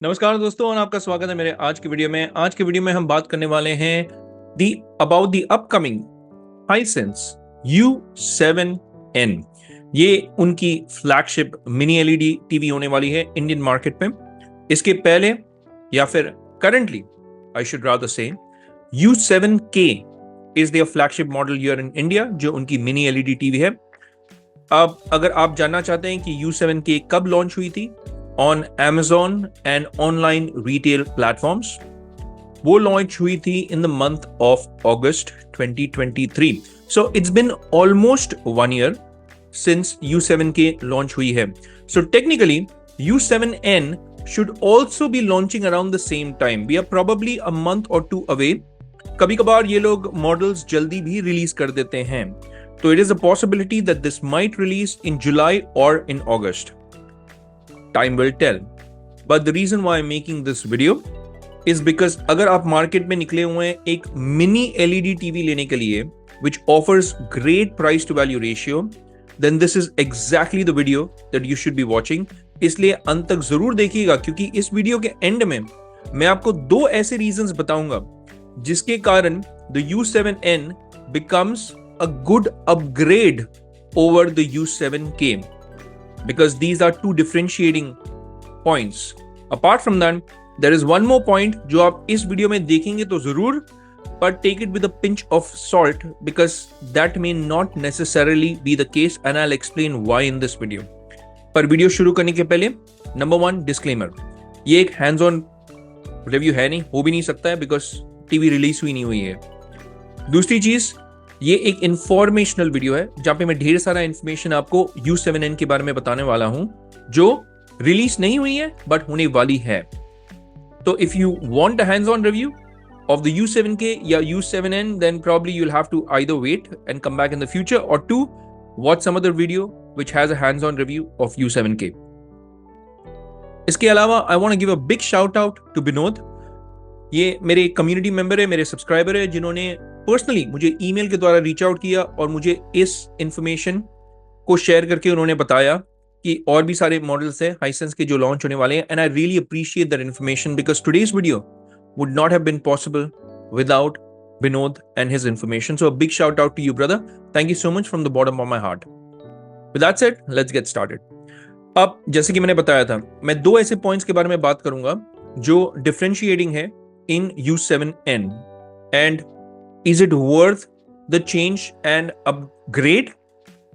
नमस्कार दोस्तों और आपका स्वागत है मेरे आज की वीडियो में। आज की वीडियो में हम बात करने वाले हैं about the upcoming Hisense U7N। ये उनकी फ्लैगशिप मिनी एलईडी टीवी होने वाली है इंडियन मार्केट में। इसके पहले या फिर करंटली आई शुड रादर से U7K is the flagship model here in India, जो उनकी मिनी एलईडी टीवी है। अब अगर आप जानना चाहते हैं कि U7K कब लॉन्च हुई थी on Amazon and online retail platforms, वो लॉन्च हुई थी इन the month of August 2023। So it's been almost 1 year since U7K launch हुई है। So technically U7N should also be launching around the same time. We are probably a month or two away. कभी कभार ये लोग models जल्दी भी release कर देते हैं, तो it is a possibility that this might release in July or in August. Time will tell. But the reason why I'm making this video is because अगर आप मार्केट में निकले हुए हैं एक मिनी एलईडी टीवी लेने के लिए which offers great price to value ratio, then this is exactly the video that you should be watching. इसलिए अंत तक जरूर देखिएगा, क्योंकि इस वीडियो के एंड में मैं आपको दो ऐसे रीजंस बताऊंगा जिसके कारण the U7N becomes a good upgrade over the U7K. Because these are two differentiating points. Apart from that, there is one more point जो आप इस वीडियो में देखेंगे तो जरूर, but take it with a pinch of salt because that may not necessarily be the case and I'll explain why in this video. पर video शुरू करने के पहले नंबर 1 डिस्क्लेमर, ये एक हैंड्स ऑन रिव्यू है नहीं, हो भी नहीं सकता है बिकॉज टीवी रिलीज हुई नहीं हुई है। दूसरी चीज, ये एक इंफॉर्मेशनल वीडियो है जहां पे मैं ढेर सारा इंफॉर्मेशन आपको U7N के बारे में बताने वाला हूं जो रिलीज नहीं हुई है बट होने वाली है। तो if you want a hands on review of the U7K या U7N, then probably you'll have to either wait and come back in the future, or 2, watch some other video which has a hands on review of U7K. इसके अलावा I want to give a big shout out to Vinod. ये मेरे community member है, मेरे subscriber है, जिन्होंने personally मुझे email के द्वारा रीच आउट किया और मुझे इस इंफॉर्मेशन को शेयर करके उन्होंने बताया कि और भी सारे मॉडल्स हैं हाइसेंस के जो लॉन्च होने वाले हैं। And I really appreciate that information because today's video would not have been possible without Vinod and his information. So a big shout out to you brother, thank you so much from the bottom of my heart. With that said, let's get started. अब जैसे कि मैंने बताया था, मैं दो ऐसे points के बारे में बात करूंगा जो डिफरेंशिएटिंग है in U7N, and is it worth the change and upgrade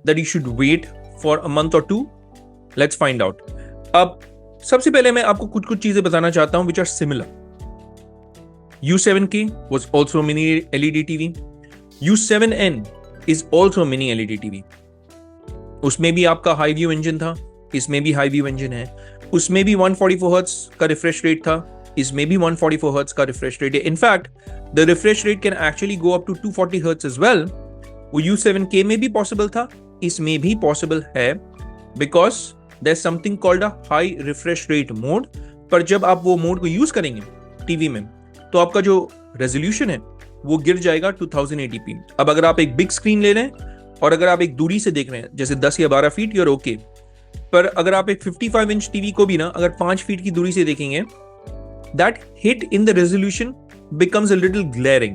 that you should wait for a month or two? Let's find out. अब सबसे पहले मैं आपको कुछ चीजें बताना चाहता हूं which are similar. U7K was also a mini LED TV. U7N is also a mini LED TV. उसमें भी आपका हाई व्यू इंजन था, इसमें भी हाई व्यू इंजन है, उसमें भी 144 हर्ट्ज का रिफ्रेश रेट था, इसमें भी 144 हर्ट्ज का रिफ्रेश रेट है। In fact the refresh rate can actually go up to 240 hertz as well. वो U7K में भी पॉसिबल था, इसमें भी पॉसिबल है, because there is something called a high refresh rate mode. पर जब आप वो मोड को यूज करेंगे टीवी में तो आपका जो रेजोल्यूशन है वो गिर जाएगा 1080p। अब अगर आप एक बिग स्क्रीन ले रहे हैं और अगर आप एक दूरी से देख रहे हैं जैसे 10 या 12 फीट, यूर ओके। पर अगर आप एक 55 इंच टीवी को भी ना अगर 5 फीट की दूरी से देखेंगे, that hit in the resolution becomes a little glaring.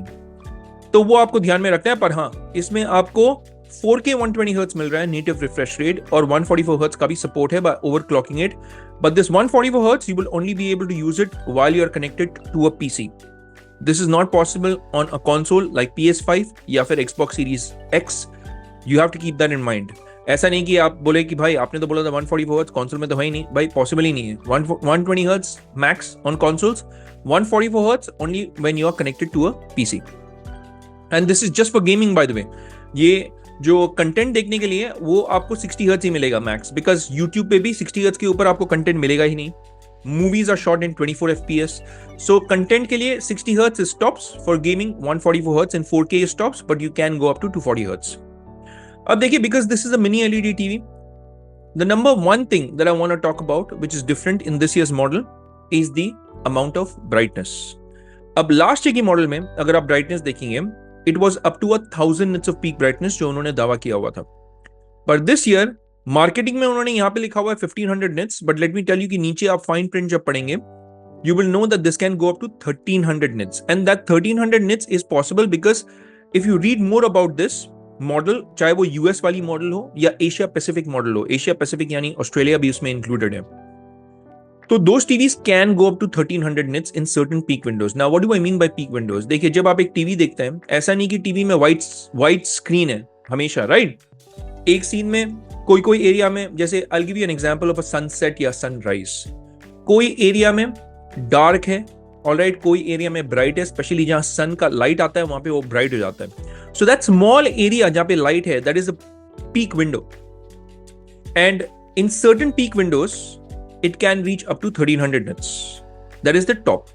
तो वो आपको ध्यान में रखना है। पर हाँ, इसमें आपको 4K 120 हर्ट्ज मिल रहा है नेटिव रिफ्रेश रेट, और 144 हर्ट्ज का भी सपोर्ट है by overclocking it. But this 144 hertz you will only be able to use it while you are connected to a PC. This is not possible on a console like PS5 या फिर Xbox Series X. You have to keep that in mind. ऐसा नहीं कि आप बोले कि भाई आपने तो बोला था 144 हर्ट्ज, कंसोल में तो है ही नहीं। भाई पॉसिबल ही नहीं है। 120 hertz max on consoles, 144 hertz only when you are connected to a PC. And this is just for gaming by the way. ये जो कंटेंट देखने के लिए वो आपको 60 हर्ट्ज ही मिलेगा मैक्स, बिकॉज यूट्यूब पे भी 60 हर्ट्ज के ऊपर आपको कंटेंट मिलेगा ही नहीं। Movies are shot in 24 FPS, so content के लिए 60 hertz stops. For gaming 144 hertz and 4K stops, but you can go up to 240 hertz. अब देखिए, because this is a mini LED TV, the number one thing that I want to talk about, which is different in this year's model, is the amount of brightness. अब last year की model में अगर आप brightness देखेंगे, it was up to 1000 nits of peak brightness जो उन्होंने दावा किया हुआ था। पर दिस ईयर मार्केटिंग में उन्होंने यहाँ पे लिखा हुआ है 1500 nits, but let me tell you कि नीचे आप फाइन प्रिंट जब पढ़ेंगे you will know that this can go up to 1300 nits, and that 1300 nits is possible because if you read more about this model, चाहे वो US वाली model हो या एशिया पैसिफिक मॉडल हो, एशिया पैसिफिक यानी Australia भी उसमें included है, तो those TVs can go up to 1300 nits in certain peak windows. Now what do I mean by peak windows? देखिए, जब आप एक टीवी देखते हैं, ऐसा नहीं कि टीवी में वाइट स्क्रीन है हमेशा, राइट? एक सीन में कोई एरिया में, जैसे I'll give you an example of a sunset या सनराइज, कोई एरिया में डार्क है, ऑलराइट, कोई एरिया में ब्राइट है, स्पेशली जहां सन का लाइट आता है वहां पे वो ब्राइट हो जाता है. सो दैट स्मॉल एरिया जहां पे लाइट है, that is a peak window, and in certain peak Windows it can reach up to 1300 nits. That is the top.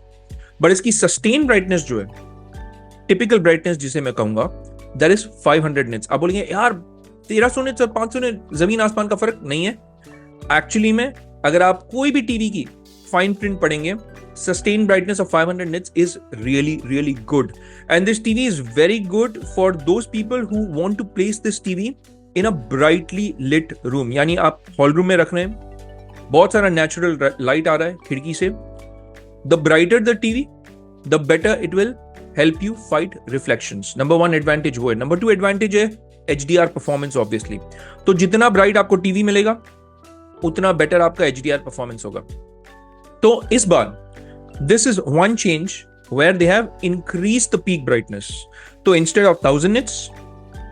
But इसकी sustained brightness जो है, typical brightness जिसे मैं कहूंगा, that is 500 nits. आप बोलेंगे यार 1300 nits और 500 nits जमीन आसमान का फर्क नहीं है. Actually में अगर आप कोई भी टीवी की fine print पढ़ेंगे, sustained brightness of 500 nits is really good. And this TV is very good for those people who want to place this TV in a brightly lit room. यानी आप hall room में रख रहे हैं, बहुत सारा natural light आ रहा है खिड़की से. The brighter the TV, the better it will help you fight reflections. Number 1 advantage वो है. नंबर 2 एडवांटेज है HDR परफॉर्मेंस, ऑब्वियसली. तो जितना ब्राइट आपको टीवी मिलेगा उतना बेटर आपका HDR परफॉर्मेंस होगा. तो इस बार this is one change where they have increased the peak brightness. तो instead of 1000 nits,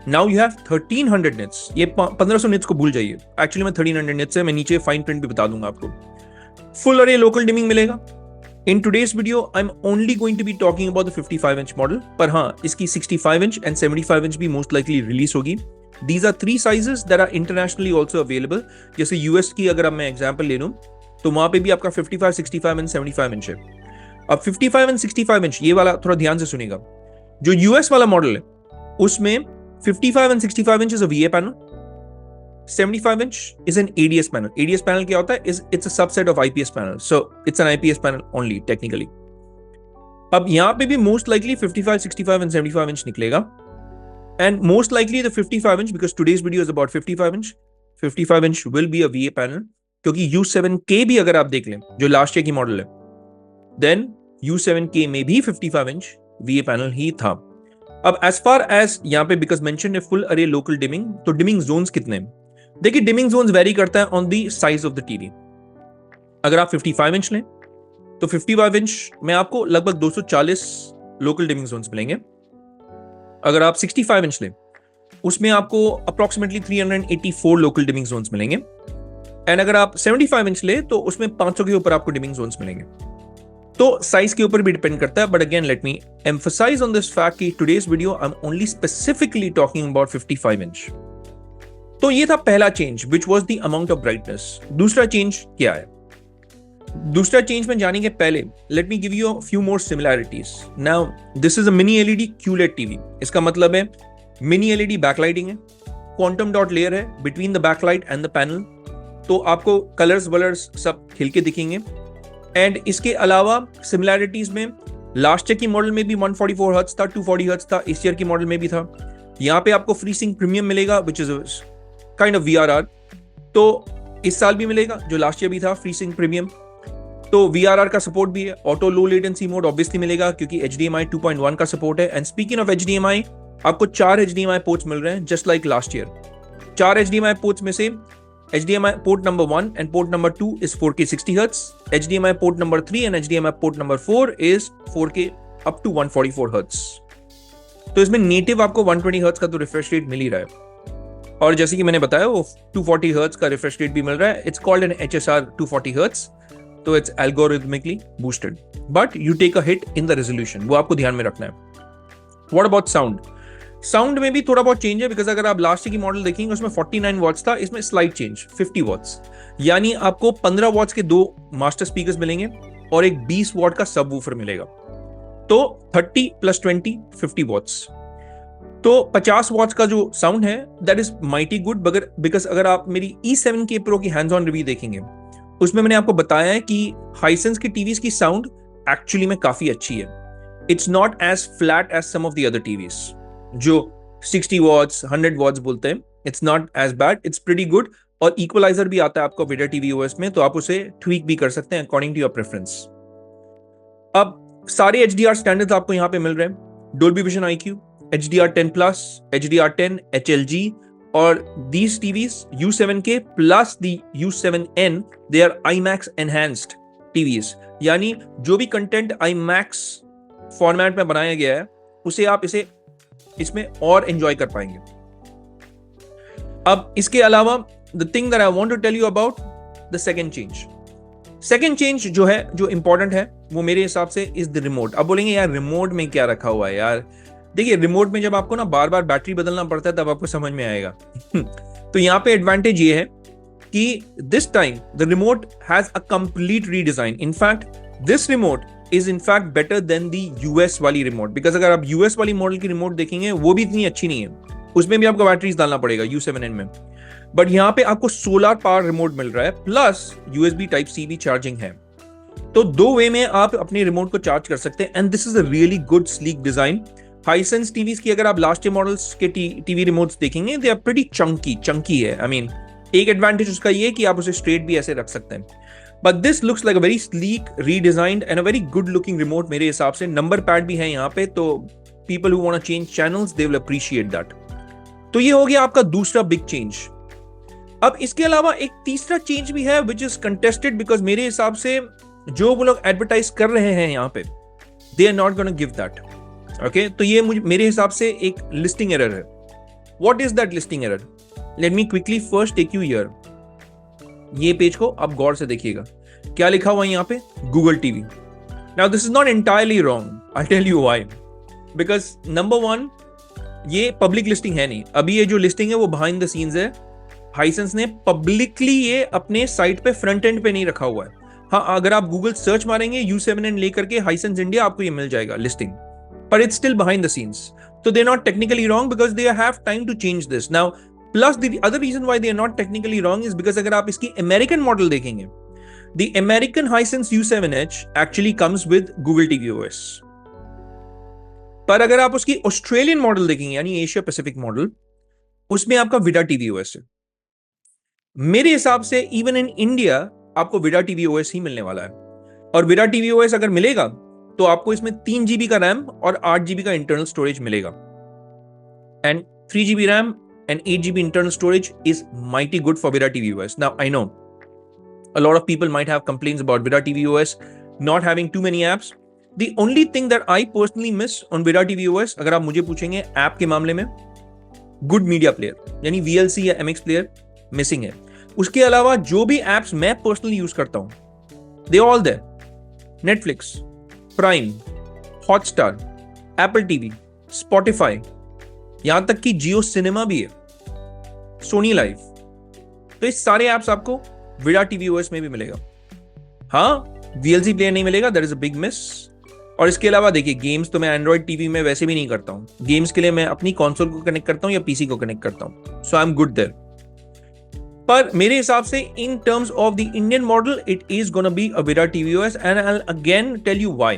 Now you have 1300 nits. ये 1500 nits को भूल जाइए. Actually में 1300 nits है. मैं नीचे फाइन प्रिंट भी बता दूंगा आपको. Full array local dimming मिलेगा. In today's video, I'm only going to be talking about the 55-inch model. पर हाँ, इसकी 65-inch and 75-inch भी most likely release होगी. These are 3 sizes that are internationally also available. जैसे US की अगर मैं example ले लूँ, तो वहाँ पे भी आपका 55, 65 and 75-inch है. अब 55 and 65-inch ये वाला थोड़ा ध्यान से सुनिएगा. जो US वाला मॉडल है, उसमें 55 and 65 inch is a VA panel. 75 inch is an ADS panel. ADS panel क्या होता है? It's a subset of IPS panel. So it's an IPS panel only technically. अब यहाँ पे भी most likely 55, 65 and 75 inch निकलेगा. And most likely the 55 inch, because today's video is about 55 inch. 55 inch will be a VA panel. क्योंकि U7K भी अगर आप देख लें, जो लास्ट ईयर की मॉडल है, then U7K में भी 55 inch VA panel ही था. अब एज फार एज यहाँ पे बिकॉज मेंशन है फुल अरे लोकल डिमिंग, तो डिमिंग जोन्स कितने हैं? देखिए, डिमिंग जोन्स वेरी करता है on the size of the TV. अगर आप 55 इंच लें तो 55 इंच में आपको लगभग 240 लोकल डिमिंग जोन्स मिलेंगे. अगर आप 65 इंच लें उसमें आपको अप्रोक्सीमेटली 384 लोकल डिमिंग जोन्स मिलेंगे. एंड अगर आप 75 इंच लें तो उसमें 500 के ऊपर आपको डिमिंग जोन्स मिलेंगे. तो साइज के ऊपर भी डिपेंड करता है. But again let me emphasise on this fact कि today's video I am only specifically talking about 55 inch. तो ये था पहला change, which was the amount of brightness. दूसरा चेंज क्या है? दूसरा चेंज में जाने के पहले let me give you a few more similarities. Now this is a mini LED QLED TV. इसका मतलब है मिनी एलईडी बैकलाइटिंग है, क्वांटम डॉट लेयर है between the backlight and the panel. तो आपको कलर्स वलर्स सब खिल के दिखेंगे. एंड इसके अलावा सिमिलैरिटीज में लास्ट ईयर की मॉडल में भी 144 हर्ट्ज था, 240 हर्ट्ज था, इस ईयर की मॉडल में भी था. यहाँ पे आपको FreeSync प्रीमियम मिलेगा which is kind of VRR. तो इस साल भी मिलेगा, जो लास्ट ईयर भी था FreeSync प्रीमियम. तो VRR का सपोर्ट भी है. Auto low latency mode obviously मिलेगा क्योंकि HDMI 2.1 का सपोर्ट है. एंड स्पीकिंग ऑफ HDMI, आपको 4 HDMI पोर्ट्स मिल रहे हैं just like last year. 4 HDMI ports में से HDMI port number 1 and port number 2 is 4K 60 Hz. HDMI port number 3 and HDMI port number 4 is 4K up to 144 Hz. तो इसमें native आपको 120 Hz का तो refresh rate मिल ही रहा है. और जैसे कि मैंने बताया वो 240 Hz का रिफ्रेश रेट भी मिल रहा है. It's called an HSR 240 Hz. तो it's algorithmically boosted. But you take a hit in the resolution, वो आपको ध्यान में रखना है. What about sound? साउंड में भी थोड़ा बहुत चेंज है बिकॉज अगर आप लास्ट की मॉडल देखेंगे उसमें 49 वॉट्स था, इसमें स्लाइट चेंज 50 वॉट्स. यानी आपको 15 वॉट्स के 2 मास्टर स्पीकर्स मिलेंगे और एक 20 वॉट का सब वूफर मिलेगा. तो 30 + 20 50 वॉट्स. तो 50 वॉट्स का जो साउंड है that is mighty good. Because अगर आप मेरी E7K Pro की हैंड्स ऑन रिव्यू देखेंगे उसमें मैंने आपको बताया है कि हाइसेंस की टीवीज की साउंड एक्चुअली में काफी अच्छी है. It's not as flat as some of the other TVs जो 60 वॉट्स 100 वॉट्स बोलते हैं. It's not as bad, it's pretty good. और इक्वलाइजर भी आता है आपको विडा टीवी OS में, तो आप उसे ट्वीक भी कर सकते हैं अकॉर्डिंग टू योर प्रेफरेंस. अब सारे HDR स्टैंडर्ड्स आपको यहाँ पे मिल रहे हैं, Dolby vision IQ, HDR10 plus, HDR10, HLG, और these TVs U7K plus the U7N, they are IMAX enhanced TVs, यानी जो भी कंटेंट IMAX फॉर्मेट में बनाया गया है उसे आप इसमें और एंजॉय कर पाएंगे। अब इसके अलावा the thing that I want to tell you about the second change जो है, जो इंपॉर्टेंट है, वो मेरे हिसाब से इज द रिमोट। अब बोलेंगे यार रिमोट में क्या रखा हुआ है यार, देखिए रिमोट में जब आपको ना बार बार बैटरी बदलना पड़ता है तब आपको समझ में आएगा। तो यहाँ पे एडवांटेज ये है कि this time the remote has a complete redesign. In fact this remote is in fact better than the US वाली रिमोट, बिकॉज अगर आप यूएस वाली मॉडल की रिमोट देखेंगे वो भी इतनी अच्छी नहीं है, उसमें भी आपको बैटरीज डालना पड़ेगा U7N में, बट यहाँ पे आपको सोलर पावर रिमोट मिल रहा है प्लस USB Type-C भी चार्जिंग है। तो दो वे में आप अपने रिमोट को चार्ज कर सकते हैं, and this is a really good sleek design. Hisense TVs की अगर आप लास्ट ईयर मॉडल्स के टीवी रिमोट्स देखेंगे, दे आर प्रीटी चंकी है। आई मीन एक एडवांटेज उसका ये कि आप उसे स्ट्रेट भी ऐसे रख सकते हैं, but this looks like a very sleek, redesigned and a very good looking remote मेरे हिसाब से। नंबर पैड भी है यहाँ पे, तो people who want to change channels they will appreciate that. तो ये हो गया आपका दूसरा बिग चेंज। अब इसके अलावा एक तीसरा चेंज भी है विच इज कंटेस्टेड, बिकॉज मेरे हिसाब से जो वो लोग एडवर्टाइज कर रहे हैं यहाँ पे, they are not gonna give that. Okay, तो ये मेरे हिसाब से एक लिस्टिंग एरर है। What is that listing error? Let me quickly first take you here. ये पेज को आप गौर से देखिएगा, क्या लिखा हुआ है यहाँ पे, Google TV. Now this is not entirely wrong, I tell you why. Because number one, ये पब्लिक लिस्टिंग है नहीं, अभी ये जो लिस्टिंग है वो बिहाइंड द सीन्स है। हाइसेंस ने पब्लिकली ये अपने साइट पे फ्रंट एंड पे नहीं रखा हुआ है। हाँ, अगर आप गूगल सर्च मारेंगे U7N लेकर के हाइसेंस इंडिया, आपको ये मिल जाएगा listing, but it's still behind the scenes. So they're not technically wrong because they have time to change this. Now, plus the other reason why they are not technically wrong is because अगर आप इसकी American model देखेंगे, the American Hisense U7H actually comes with Google TV OS. पर अगर आप उसकी Australian model देखेंगे, यानी एशिया पैसिफिक मॉडल, उसमें आपका विडा टीवी OS है। मेरे हिसाब से इवन इन इंडिया आपको विडा टीवी OS ही मिलने वाला है, और विडा टीवी OS अगर मिलेगा तो आपको इसमें 3 GB का रैम और 8 GB का इंटरनल स्टोरेज मिलेगा, and 3 GB RAM and 8 GB internal storage is mighty good for विडा TV OS. Now I know a lot of people might have complaints about Vida TV OS not having too many apps. The only thing that I personally miss on Vida TV OS, अगर आप मुझे पूछेंगे app के मामले में, good media player यानी VLC या MX player missing है। उसके अलावा जो भी एप्स मैं पर्सनली यूज करता हूं, they all there, Netflix, Prime, Hotstar, Apple TV, Spotify, यहां तक कि जियो सिनेमा भी है, सोनी लाइव। तो इस सारे एप्स आपको विडा टीवी OS में भी मिलेगा। हाँ, VLC प्लेयर नहीं मिलेगा, that is a big miss. और इसके अलावा देखिए, गेम्स तो मैं एंड्रॉइड टीवी में वैसे भी नहीं करता हूं। गेम्स के लिए मैं अपनी कंसोल को कनेक्ट करता हूं या पीसी को कनेक्ट करता हूं, so I am good there. पर मेरे हिसाब से in terms of the Indian model, it is gonna be a Vidaa TV OS, and I will again tell you why.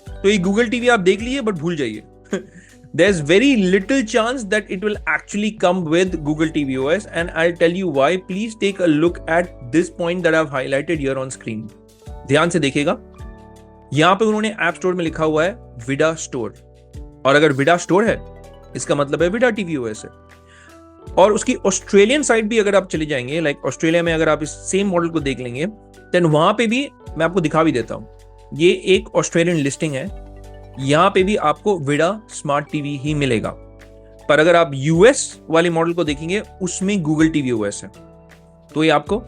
तो ये गूगल टीवी आप देख लीजिए, बट भूल जाइए। There's very little chance that it will actually come with Google TV OS, and I'll tell you why. Please take a look at this point that I've highlighted here on screen. ध्यान से देखिएगा, यहां पे उन्होंने app store में लिखा हुआ है विडा स्टोर, और अगर विडा स्टोर है इसका मतलब है विडा टीवी OS है। और उसकी ऑस्ट्रेलियन साइट भी अगर आप चले जाएंगे, लाइक ऑस्ट्रेलिया में अगर आप इस सेम मॉडल को देख लेंगे, देन वहां पे भी मैं आपको दिखा भी देता हूं, ये एक ऑस्ट्रेलियन लिस्टिंग है, यहां पे भी आपको विडा स्मार्ट टीवी ही मिलेगा। पर अगर आप US वाले मॉडल को देखेंगे, उसमें गूगल टीवी OS है। तो ये आपको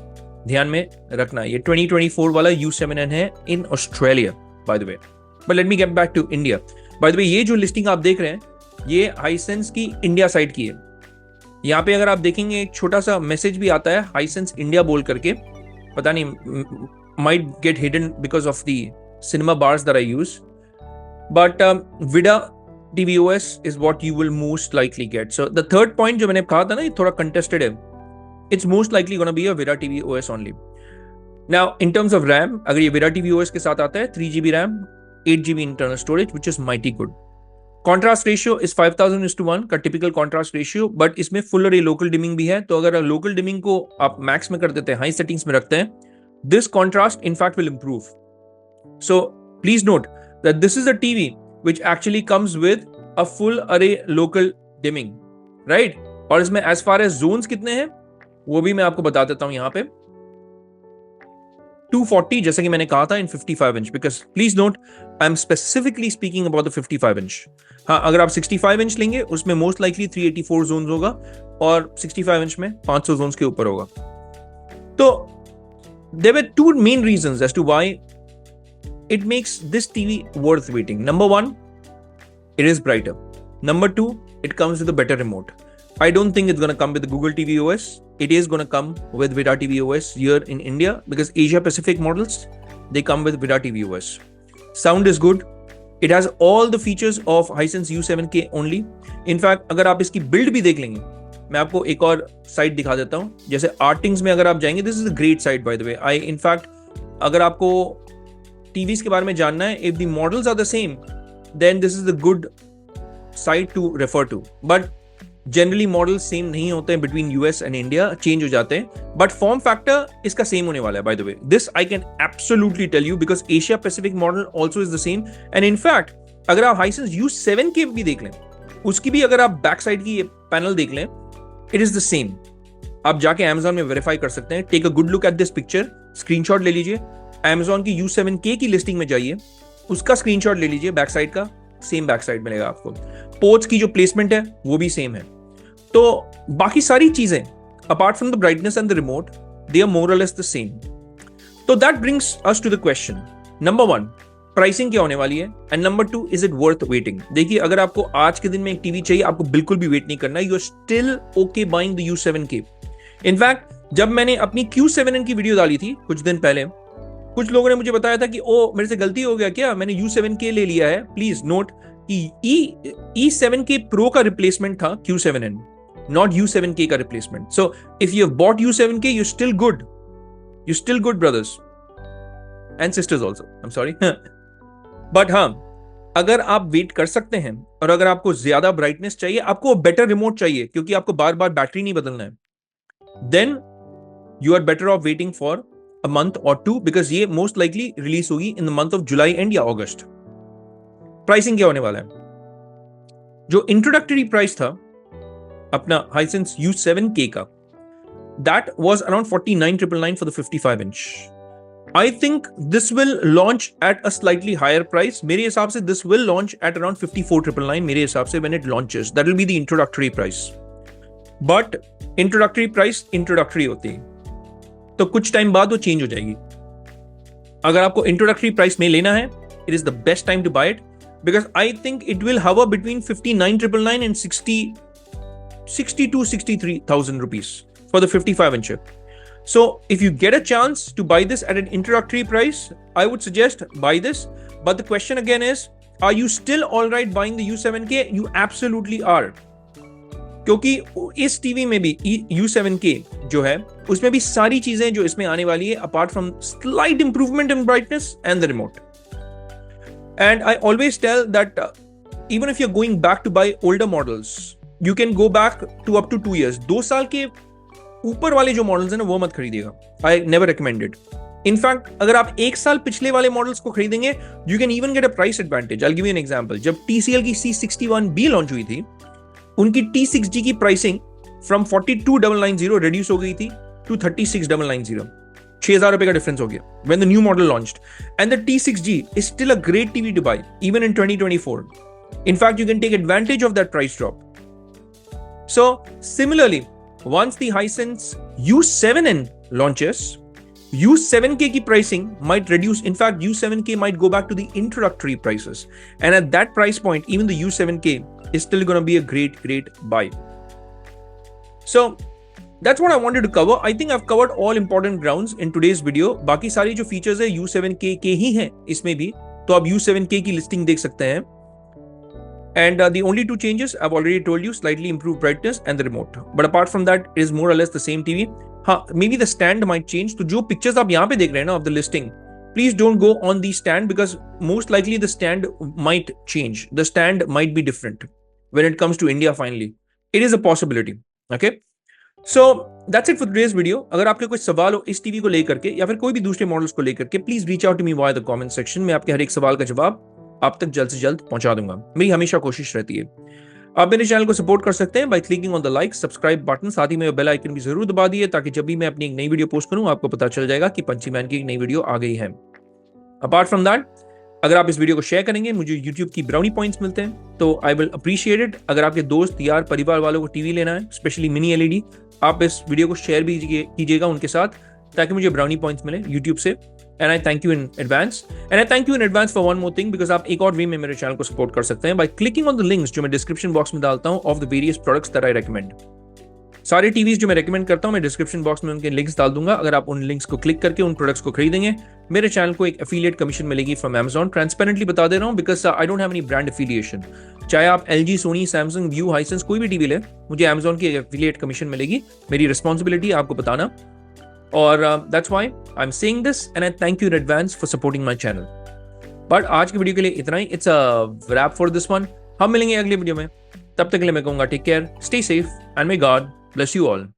ध्यान में रखना है। ये 2024 वाला U7N है in Australia, by the way. But let me get back to India. By the way, ये जो लिस्टिंग आप देख रहे हैं, ये हाइसेंस की इंडिया साइट की है। यहाँ पे अगर आप देखेंगे, एक छोटा सा मैसेज भी आता है हाइसेंस इंडिया बोल करके, पता नहीं, might get hidden because of the cinema bars that I use, but Vida TV OS is what you will most likely get. So the third point जो मैंने कहा था ना, ये थोड़ा contested है, it's most likely gonna be a Vida TV OS only. Now in terms of RAM, अगर ये Vida TV OS के साथ आता है, 3 GB RAM, 8 GB internal storage, which is mighty good. Contrast ratio is 5000:1 का typical contrast ratio, but इसमें full array local dimming भी है। तो अगर local dimming को आप max में कर देते हैं, high settings में रखते हैं, this contrast in fact will improve. So please note, that this is a TV which actually comes with a full array local dimming, right? और इसमें as far as zones कितने हैं वो भी मैं आपको बता देता हूं यहां पे 240 जैसा कि मैंने कहा था इन 55 inch, because please note I am specifically speaking about the 55 inch. हाँ, अगर आप 65 इंच लेंगे उसमें मोस्ट लाइकली 384 जोन्स होगा और 65 इंच में 500 जोन्स के ऊपर होगा. तो there were two main reasons as to why it makes this TV worth waiting. Number one, it is brighter. Number two, it comes with a better remote. I don't think it's going to come with the Google TV OS. It is going to come with VIDA TV OS here in India because Asia Pacific models, they come with VIDA TV OS. Sound is good. It has all the features of Hisense U7K only. In fact, अगर आप इसकी build भी देख लेंगे, मैं आपको एक और साइट दिखा देता हूँ. जैसे आर्टिंग्स में अगर आप जाएंगे, this is a great site by the way. I in fact अगर आपको टीवीज के बारे में जानना है, if the models are the same, then this is the good site to refer to. But generally models same नहीं होते हैं between US and India, change हो जाते हैं. बट फॉर्म फैक्टर इसका सेम होने वाला है by the way. This I can absolutely tell you because Asia Pacific model also is the same. And in fact अगर आप Hisense U7K भी देख लें, उसकी भी अगर आप बैक साइड की पैनल देख लें, इट इज द सेम. आप जाके Amazon में वेरीफाई कर सकते हैं. Take a good look at this picture, screenshot ले लीजिए. Amazon की U7K की लिस्टिंग में जाइए, उसका स्क्रीनशॉट ले लीजिए बैक साइड का, सेम बैक साइड मिलेगा आपको. पोर्ट्स की जो प्लेसमेंट है वो भी सेम है. तो बाकी सारी चीजें apart from the brightness and the remote, they are more और लेस द सेम. तो that brings us to the question number 1, pricing क्या होने वाली है, and number 2, is it worth waiting. देखिए, अगर आपको आज के दिन में एक टीवी चाहिए, आपको बिल्कुल भी वेट नहीं करना. You are still okay buying the U7K. In fact जब मैंने अपनी Q7N की वीडियो डाली थी कुछ दिन पहले, कुछ लोगों ने मुझे बताया था कि ओ मेरे से गलती हो गया क्या, मैंने U7K ले लिया है. प्लीज नोट कि E7K Pro का रिप्लेसमेंट था Q7N, नॉट U7K का replacement. So if you have bought U7K, you still good. You still good brothers and sisters also. I am sorry. But हाँ, अगर आप वेट कर सकते हैं और अगर आपको ज्यादा ब्राइटनेस चाहिए, आपको बेटर रिमोट चाहिए क्योंकि आपको बार बार बैटरी नहीं बदलना है, then you are better off waiting for a month और 2 बिकॉज ये मोस्ट लाइकली रिलीज होगी in the month of July and या अगस्त. प्राइसिंग क्या होने वाला है? जो इंट्रोडक्टरी प्राइस था अपना Hisense U7K का, that was around 49,999 for the 55 inch. I think this will launch at a slightly higher price. मेरे हिसाब से this will launch at around 54,999 मेरे हिसाब से when it launches. That will be the introductory price. But introductory price introductory होती है, तो कुछ टाइम बाद वो चेंज हो जाएगी. अगर आपको introductory price में लेना है, it is the best time to buy it because I think it will hover between 59,999 and 60 to 63,000 rupees for the 55 inch. So if you get a chance to buy this at an introductory price, I would suggest buy this. But the question again is, are you still all right buying the U7K? You absolutely are. क्योंकि इस TV में भी U7K जो है उसमें भी सारी चीजें जो इसमें आने वाली है, apart from slight improvement in brightness and the remote. And I always tell that even if you're going back to buy older models, you can go back to up to 2 years. 2 साल के ऊपर वाले जो models हैं ना, वो मत खरीदिएगा. I never recommended. इनफैक्ट अगर आप 1 साल पिछले वाले मॉडल्स को खरीदेंगे, you can even get a price advantage. I will give you an example. जब TCL की C61B लॉन्च हुई थी, उनकी T6G की प्राइसिंग फ्रॉम 42,990 रिड्यूस हो गई थी टू 36,990. 6,000 रुपए का डिफरेंस हो गया when the new model launched. And the T6G is still a great TV to buy even in 2024. In fact you can take advantage of that price drop. So similarly, once the Hisense U7N launches, U7K की pricing might reduce. In fact, U7K might go back to the introductory prices. And at that price point, even the U7K is still going to be a great buy. So that's what I wanted to cover. I think I've covered all important grounds in today's video. बाकी सारी जो features है U7K के ही हैं इसमें भी, तो आप U7K की listing देख सकते हैं. And the only 2 changes I've already told you, slightly improved brightness and the remote. But apart from that, it is more or less the same TV. हाँ, maybe the stand might change. तो जो pictures आप यहाँ पे देख रहे हैं ना of the listing, please don't go on the stand because most likely the stand might change. The stand might be different when it comes to India finally. It is a possibility. Okay? So that's it for today's video. अगर आपके कोई सवाल हो इस TV को लेकर के या फिर कोई भी दूसरे मॉडल्स को लेकर के, please reach out to me via the comment section. मैं आपके हर एक सवाल का जवाब आप तक जल्द से जल्द पहुंचा दूंगा। मेरी हमेशा कोशिश रहती है। आप मेरे चैनल को सपोर्ट कर सकते हैं by clicking on the like subscribe button, साथ ही में बेल आइकन भी जरूर दबा दिए ताकि जब भी मैं अपनी एक नई वीडियो पोस्ट करूं आपको पता चल जाएगा कि पंची मैन की एक नई वीडियो आ गई है। अपार्ट फ्रॉम दैट, अगर आप इस वीडियो को शेयर करेंगे मुझे यूट्यूब की ब्राउनी पॉइंट्स मिलते हैं, तो आई विल अप्रिशिएट इट। अगर आपके दोस्त यार परिवार वालों को टीवी लेना है, स्पेशली मिनी एलईडी, आप इस वीडियो को शेयर भी कीजिएगा उनके साथ ताकि मुझे ब्राउनी पॉइंट्स मिले यूट्यूब से। And I thank you in advance. And I thank you in advance for one more thing, because आप एक और वे में मेरे चैनल को सपोर्ट कर सकते हैं by clicking on the links जो मैं डिस्क्रिप्शन बॉक्स में डालता हूं of the various products that I recommend. सारे टीवीज जो मैं रेकमेंड करता हूं मैं डिस्क्रिप्शन बॉक्स में उनके लिंक्स डाल दूंगा। अगर आप उन लिंक्स को क्लिक करके उन प्रोडक्ट्स को खरीदेंगे, मेरे चैनल को एक एफिलिएट कमीशन मिलेगी फ्रॉम Amazon। ट्रांसपेरेंटली बता दे रहा हूं because I don't have any brand affiliation. चाहे आप LG, Sony, Samsung, Vu, Hisense कोई भी टीवी ले, मुझे Amazon की एक एफिलिएट कमीशन मिलेगी। मेरी रिस्पॉन्सिबिलिटी आपको बताना, और that's why I am saying this and I thank you in advance for supporting my channel. But आज की वीडियो के लिए इतना ही। It's a wrap for this one. हम मिलेंगे अगले वीडियो में, तब तक के लिए मैं कहूंगा take care, stay safe and may God bless you all.